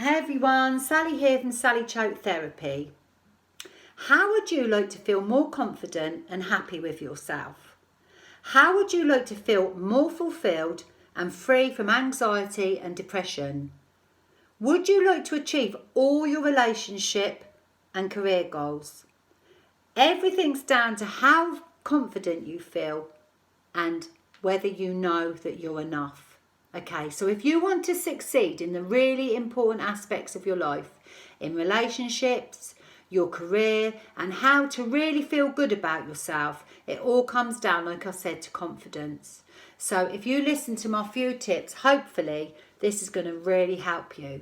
Hey everyone, Sally here from Sally Choate Therapy. How would you like to feel more confident and happy with yourself? How would you like to feel more fulfilled and free from anxiety and depression? Would you like to achieve all your relationship and career goals? Everything's down to how confident you feel and whether you know that you're enough. Okay, so if you want to succeed in the really important aspects of your life, in relationships, your career, and how to really feel good about yourself, it all comes down, like I said, to confidence. So if you listen to my few tips, hopefully this is going to really help you.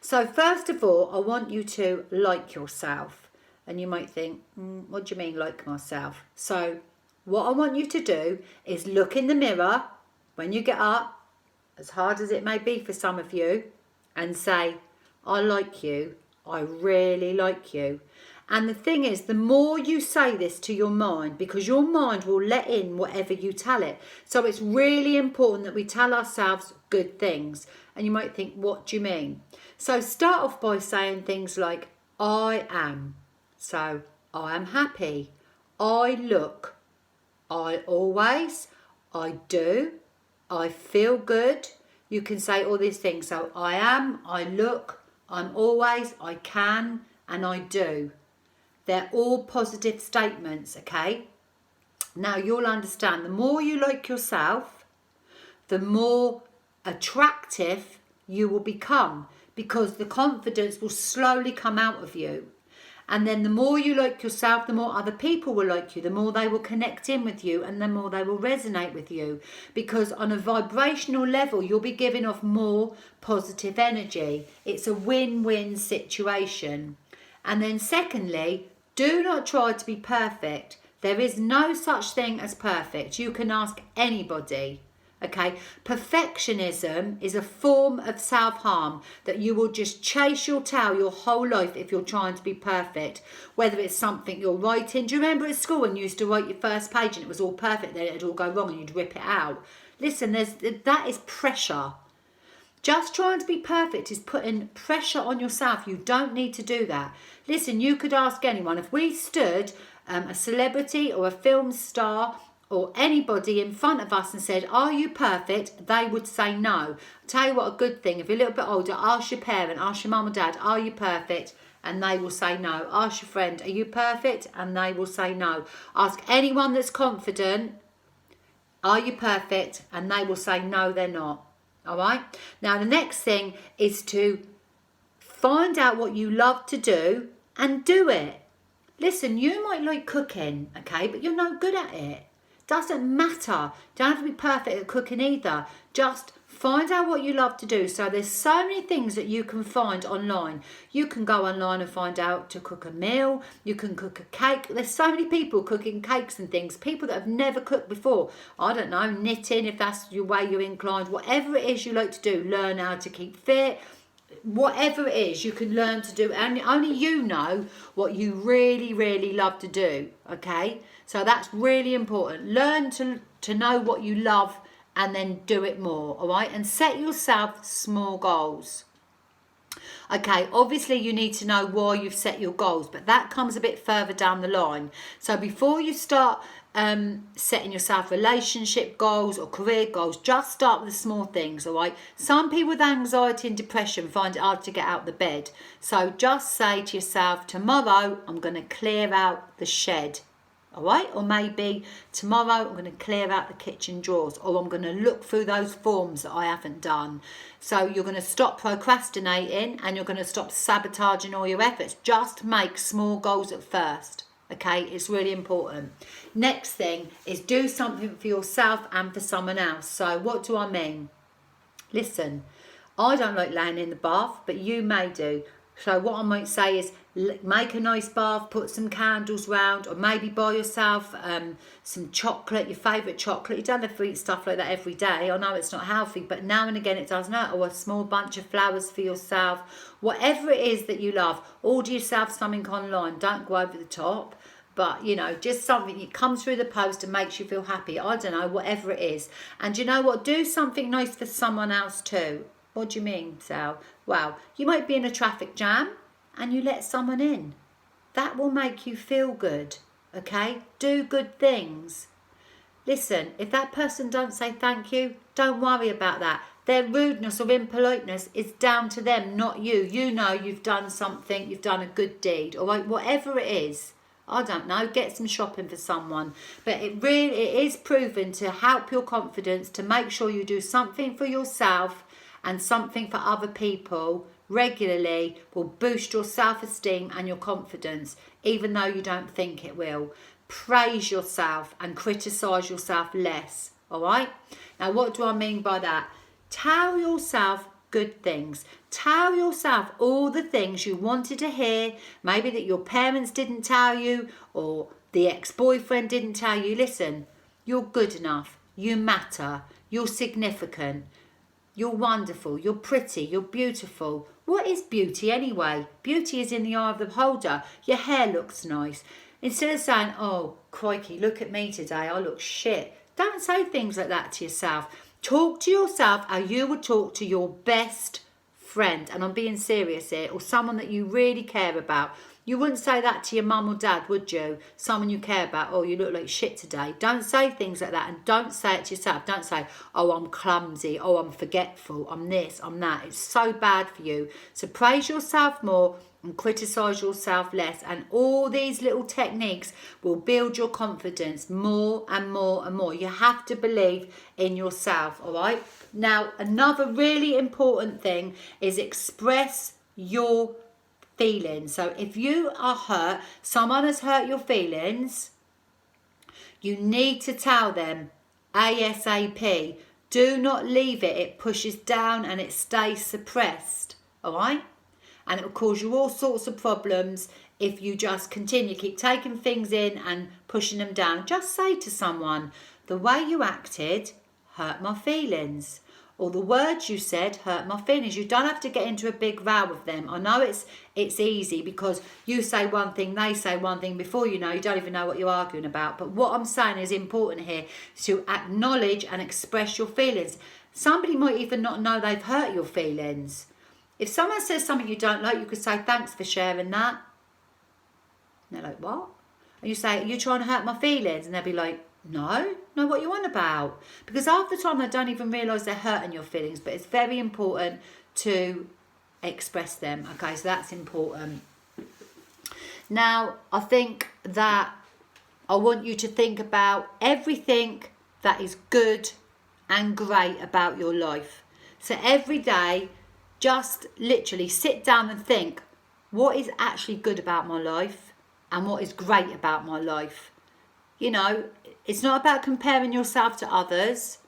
So first of all, I want you to like yourself. And you might think, what do you mean like myself? So what I want you to do is look in the mirror when you get up, as hard as it may be for some of you, and say, I like you, I really like you. And the thing is, the more you say this to your mind, because your mind will let in whatever you tell it. So it's really important that we tell ourselves good things. And you might think, what do you mean? So start off by saying things like, I am. So I am happy. I look. I always. I do. I feel good. You can say all these things. So I am, I look, I'm always, I can, and I do. They're all positive statements, okay? Now you'll understand, the more you like yourself, the more attractive you will become, because the confidence will slowly come out of you. And then the more you like yourself, the more other people will like you, the more they will connect in with you, and the more they will resonate with you. Because on a vibrational level, you'll be giving off more positive energy. It's a win-win situation. And then secondly, do not try to be perfect. There is no such thing as perfect. You can ask anybody. Okay, perfectionism is a form of self-harm that you will just chase your tail your whole life if you're trying to be perfect. Whether it's something you're writing. Do you remember at school when you used to write your first page and it was all perfect, then it'd all go wrong and you'd rip it out? Listen, that is pressure. Just trying to be perfect is putting pressure on yourself. You don't need to do that. Listen, you could ask anyone. If we stood a celebrity or a film star or anybody in front of us and said, are you perfect? They would say no. I'll tell you what, a good thing, if you're a little bit older, ask your parent, ask your mum or dad, are you perfect? And they will say no. Ask your friend, are you perfect? And they will say no. Ask anyone that's confident, are you perfect? And they will say no, they're not. All right? Now, the next thing is to find out what you love to do and do it. Listen, you might like cooking, okay, but you're no good at it. Doesn't matter. Don't have to be perfect at cooking either. Just find out what you love to do. So there's so many things that you can find online. You can go online and find out to cook a meal. You can cook a cake. There's so many people cooking cakes and things. People that have never cooked before. I don't know, knitting if that's your way you're inclined. Whatever it is you like to do, learn how to keep fit. Whatever it is, you can learn to do. And only you know what you really, really love to do, okay? So that's really important. Learn to know what you love and then do it more, all right? And set yourself small goals. Okay, obviously you need to know why you've set your goals, but that comes a bit further down the line. So before you start setting yourself relationship goals or career goals, just start with the small things, all right? Some people with anxiety and depression find it hard to get out of the bed. So just say to yourself, tomorrow I'm going to clear out the shed. All right, or maybe tomorrow I'm going to clear out the kitchen drawers, or I'm going to look through those forms that I haven't done. So you're going to stop procrastinating and you're going to stop sabotaging all your efforts. Just make small goals at first. Okay, it's really important. Next thing is do something for yourself and for someone else. So what do I mean? Listen, I don't like laying in the bath, but you may do. So what I might say is make a nice bath, put some candles round, or maybe buy yourself some chocolate, your favourite chocolate. You don't have to eat stuff like that every day. I know it's not healthy, but now and again it does not. Or a small bunch of flowers for yourself. Whatever it is that you love, order yourself something online. Don't go over the top. But, you know, just something that comes through the post and makes you feel happy. I don't know, whatever it is. And you know what? Do something nice for someone else too. What do you mean, Sal? Well, you might be in a traffic jam and you let someone in. That will make you feel good, okay? Do good things. Listen, if that person don't say thank you, don't worry about that. Their rudeness or impoliteness is down to them, not you. You know you've done something, you've done a good deed, all right? Whatever it is. I don't know, get some shopping for someone. But it is proven to help your confidence, to make sure you do something for yourself and something for other people regularly will boost your self-esteem and your confidence, even though you don't think it will. Praise yourself and criticise yourself less, all right? Now, what do I mean by that? Tell yourself good things. Tell yourself all the things you wanted to hear, maybe that your parents didn't tell you or the ex-boyfriend didn't tell you. Listen, you're good enough, you matter, you're significant, you're wonderful, you're pretty, you're beautiful. What is beauty anyway? Beauty is in the eye of the beholder. Your hair looks nice. Instead of saying, oh, crikey, look at me today, I look shit. Don't say things like that to yourself. Talk to yourself how you would talk to your best friend. And I'm being serious here. Or someone that you really care about. You wouldn't say that to your mum or dad, would you? Someone you care about. Oh, you look like shit today. Don't say things like that. And don't say it to yourself. Don't say, oh, I'm clumsy. Oh, I'm forgetful. I'm this, I'm that. It's so bad for you. So praise yourself more and criticise yourself less. And all these little techniques will build your confidence more and more and more. You have to believe in yourself, all right? Now, another really important thing is express your feelings. So if you are hurt, someone has hurt your feelings, you need to tell them ASAP. Do not leave it. It pushes down and it stays suppressed, all right? And it will cause you all sorts of problems if you just keep taking things in and pushing them down. Just say to someone, the way you acted hurt my feelings. Or the words you said hurt my feelings. You don't have to get into a big row with them. I know it's easy because you say one thing, they say one thing. Before you know, you don't even know what you're arguing about. But what I'm saying is important here to acknowledge and express your feelings. Somebody might even not know they've hurt your feelings. If someone says something you don't like, you could say, thanks for sharing that. And they're like, what? And you say, are you trying to hurt my feelings? And they'll be like, no, what you want about? Because half the time they don't even realise they're hurting your feelings, but it's very important to express them. Okay, so that's important. Now, I think that I want you to think about everything that is good and great about your life. So every day, just literally sit down and think, what is actually good about my life and what is great about my life? You know, it's not about comparing yourself to others.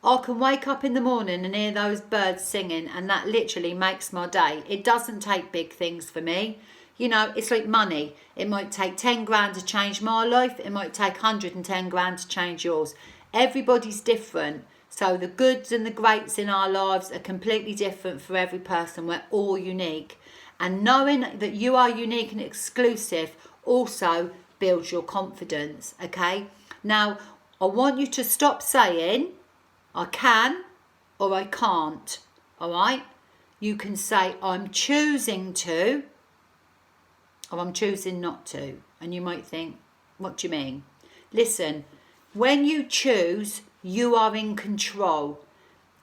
I can wake up in the morning and hear those birds singing and that literally makes my day. It doesn't take big things for me. You know, it's like money. It might take 10 grand to change my life. It might take 110 grand to change yours. Everybody's different. So the goods and the greats in our lives are completely different for every person. We're all unique. And knowing that you are unique and exclusive also builds your confidence, okay? Now, I want you to stop saying, I can or I can't, all right? You can say, I'm choosing to, or I'm choosing not to. And you might think, what do you mean? Listen, when you choose, you are in control.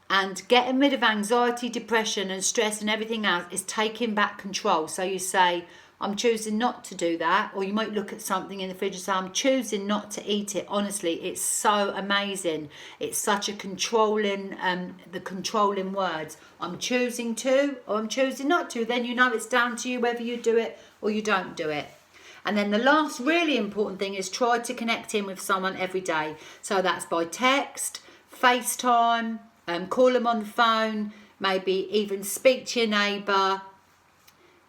And getting rid of anxiety, depression and stress and everything else is taking back control. So you say, I'm choosing not to do that. Or you might look at something in the fridge and say, I'm choosing not to eat it. Honestly, it's so amazing. It's such a controlling, the controlling words. I'm choosing to or I'm choosing not to. Then you know it's down to you whether you do it or you don't do it. And then the last really important thing is try to connect in with someone every day. So that's by text, FaceTime, call them on the phone, maybe even speak to your neighbour.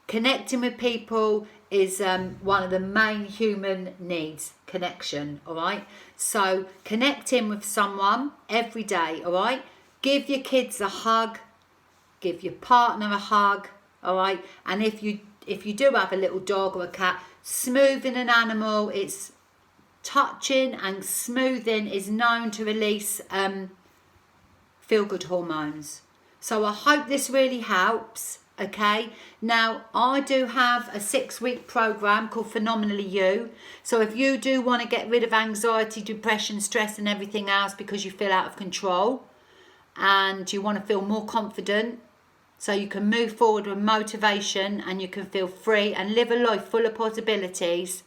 Connecting with people is one of the main human needs, connection, all right? So connect in with someone every day, all right? Give your kids a hug, give your partner a hug, all right? And if you do have a little dog or a cat, smoothing an animal, it's touching and smoothing is known to release feel-good hormones. So I hope this really helps. Okay, now I do have a 6-week program called Phenomenally You. So if you do want to get rid of anxiety, depression, stress and everything else because you feel out of control and you want to feel more confident, so you can move forward with motivation and you can feel free and live a life full of possibilities,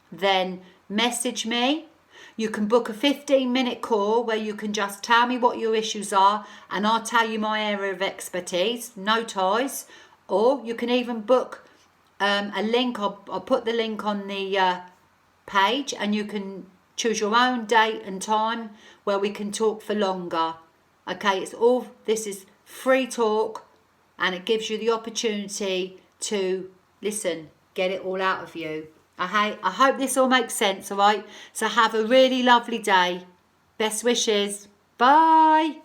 then message me. You can book a 15-minute call where you can just tell me what your issues are and I'll tell you my area of expertise, no ties. Or you can even book a link. I'll put the link on the page and you can choose your own date and time where we can talk for longer. Okay, this is free talk and it gives you the opportunity to listen, get it all out of you. I hope this all makes sense, all right? So have a really lovely day. Best wishes. Bye.